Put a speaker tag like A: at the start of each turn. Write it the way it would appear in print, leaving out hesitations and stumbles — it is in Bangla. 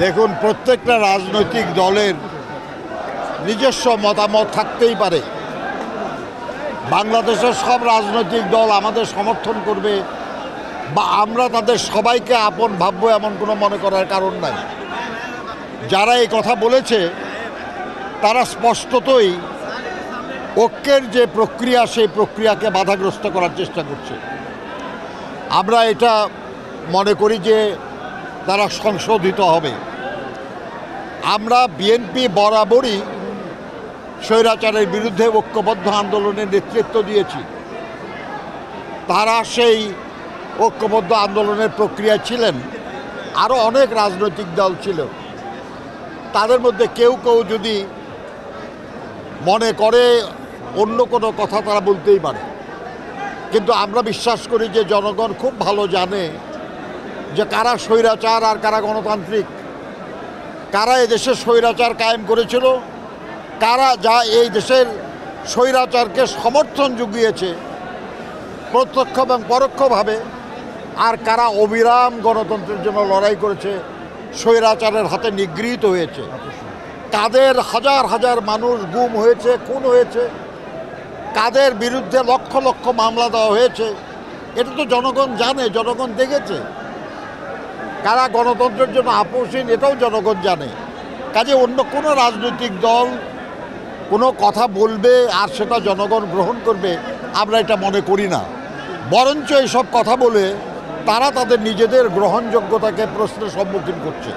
A: দেখুন, প্রত্যেকটা রাজনৈতিক দলের নিজস্ব মতামত থাকতেই পারে। বাংলাদেশের সব রাজনৈতিক দল আমাদের সমর্থন করবে বা আমরা তাদের সবাইকে আপন ভাববো এমন কোনো মনে করার কারণ নাই। যারা এই কথা বলেছে তারা স্পষ্টতই ঐক্যের যে প্রক্রিয়া সেই প্রক্রিয়াকে বাধাগ্রস্ত করার চেষ্টা করছে। আমরা এটা মনে করি যে তারা সংশোধিত হবে। আমরা বিএনপি বরাবরই স্বৈরাচারের বিরুদ্ধে ঐক্যবদ্ধ আন্দোলনের নেতৃত্ব দিয়েছি। তারা সেই ঐক্যবদ্ধ আন্দোলনের প্রক্রিয়া ছিলেন। আরও অনেক রাজনৈতিক দল ছিল। তাদের মধ্যে কেউ কেউ যদি মনে করে অন্য কোনো কথা তারা বলতেই পারে, কিন্তু আমরা বিশ্বাস করি যে জনগণ খুব ভালো জানে যে কারা স্বৈরাচার আর কারা গণতান্ত্রিক, কারা এদেশে স্বৈরাচার কায়েম করেছিল, কারা যা এই দেশের স্বৈরাচারকে সমর্থন জুগিয়েছে প্রত্যক্ষ এবং পরোক্ষভাবে, আর কারা অবিরাম গণতন্ত্রের জন্য লড়াই করেছে, স্বৈরাচারের হাতে নিগৃহীত হয়েছে, কাদের হাজার হাজার মানুষ গুম হয়েছে, খুন হয়েছে, কাদের বিরুদ্ধে লক্ষ লক্ষ মামলা দেওয়া হয়েছে। এটা তো জনগণ জানে, জনগণ দেখেছে। কারা গণতন্ত্রের জন্য আপোষহীন এটাও জনগণ জানে। কাজে অন্য কোনো রাজনৈতিক দল কোনো কথা বলবে আর সেটা জনগণ গ্রহণ করবে আমরা এটা মনে করি না। বরঞ্চ এইসব কথা বলে তারা তাদের নিজেদের গ্রহণযোগ্যতাকে প্রশ্নের সম্মুখীন করছে।